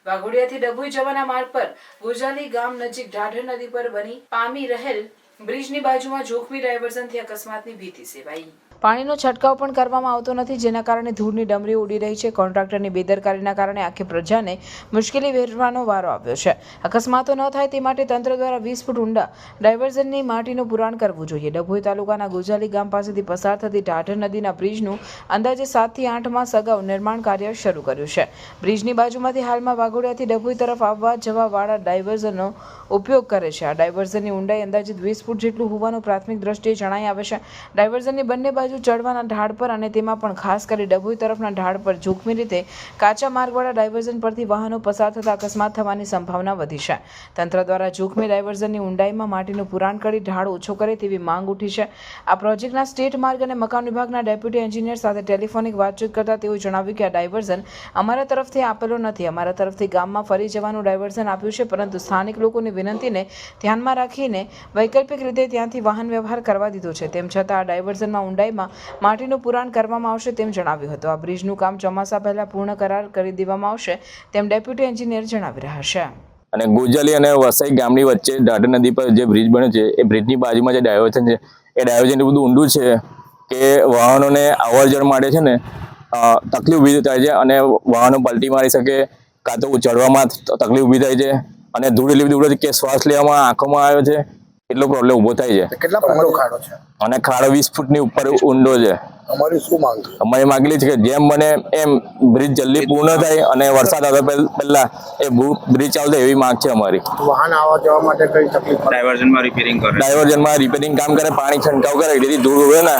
વાઘોડિયાથી ડભોઈ જવાના માર્ગ પર ગોજાલી ગામ નજીક ઢાઢર નદી પર બની પામી રહેલ બ્રિજની બાજુમાં જોખમી ડાયવર્ઝનથી અકસ્માતની ભીતિ સેવાઈ। પાણીનો છંટકાવ પણ કરવામાં આવતો નથી, જેના કારણે ધૂળની ડમરીઓ ઉડી રહી છે। કોન્ટ્રાક્ટરની બેદરકારીના કારણે આખી પ્રજાને મુશ્કેલી વેઠવાનો વારો આવ્યો છે। અકસ્માતો ન થાય તે માટે તંત્ર દ્વારા 20 ફૂટ ઊંડા ડાયવર્ઝનની માટીનું પુરાણ કરવું જોઈએ। ડભોઈ તાલુકાના ગોજાલી ગામ પાસેથી પસાર થતી ઢાઢર નદીના બ્રિજનું અંદાજે 7 થી 8 માસ અગાઉ નિર્માણ કાર્ય શરૂ કર્યું છે। બ્રિજની બાજુમાંથી હાલમાં વાઘોડિયાથી ડભોઈ તરફ આવવા જવાવાળા ડાયવર્ઝનનો ઉપયોગ કરે છે। આ ડાયવર્ઝનની ઊંડાઈ અંદાજિત 20 ફૂટ જેટલું હોવાનું પ્રાથમિક દ્રષ્ટિએ જણાઈ આવે છે। ડાયવર્ઝનની બંને બાજુ ચડવાના ઢાળ પર અને તેમાં પણ ખાસ કરી ડભોઈ તરફના ઢાળ પર જોખમી રીતે કાચા માર્ગવાળા ડાયવર્ઝન પરથી વાહનો પસાર થતા અકસ્માત થવાની સંભાવના વધી છે। તંત્ર દ્વારા જોખમી ડાયવર્ઝનની ઊંડાઈમાં માટીનું પુરાણ કરી ઢાળ ઓછો કરે તેવી માંગ ઉઠી છે। આ પ્રોજેક્ટના સ્ટેટ માર્ગ અને મકાન વિભાગના ડેપ્યુટી એન્જિનિયર સાથે ટેલિફોનિક વાતચીત કરતા તેઓએ જણાવ્યું કે આ ડાયવર્ઝન અમારા તરફથી આપેલો નથી, અમારા તરફથી ગામમાં ફરી જવાનું ડાયવર્ઝન આપ્યું છે, પરંતુ સ્થાનિક લોકોની વિનંતીને ધ્યાનમાં રાખીને વૈકલ્પિક રીતે ત્યાંથી વાહન વ્યવહાર કરવા દીધો છે। તેમ છતાં આ ડાયવર્ઝનમાં ઊંડાઈમાં માટીનું પુરાણ કરવામાં આવશે તેમ જણાવ્યું હતું। આ બ્રિજનું કામ ચોમાસા પહેલા પૂર્ણ કરાર કરી દેવામાં આવશે તેમ ડેપ્યુટી એન્જિનિયર જણાવી રહ્યા છે। અને ગોજાલી અને વસાઈ ગામની વચ્ચે ઢાઢર નદી પર જે બ્રિજ બન્યો છે એ બ્રિજની બાજુમાં જે ડાયવર્ઝન છે એ ડાયવર્ઝન એટલું બધું ઊંડું છે કે વાહનોને અવરજવર માટે છે ને તકલીફ ઊભી થાય છે અને વાહનો પલટી મારી શકે, કાં તો ચડવામાં તકલીફ ઊભી થાય છે અને ધૂળ એટલી બધી ઉડે છે કે શ્વાસ લેવામાં આંખોમાં આવ્યો છે એટલો પ્રોબ્લેમ ઊભો થાય છે। કેટલા ઊંડો ખાડો છે? અને ખાડો 20 ફૂટની ઉપર ઊંડો છે। અમારી શું માંગ છે? અમારી માંગણી છે કે જેમ બને એમ બ્રિજ જલ્દી પૂર્ણ થાય અને વરસાદ આવે પહેલા એ બ્રિજ ચાલુ થાય એવી માંગ છે અમારી। વાહન આવવા જવા માટે કઈ તકલીફ? ડાયવર્ઝનમાં રિપેરિંગ કામ કરે, પાણી છંટકાવ કરે, જેથી ધૂળ ઉડે ને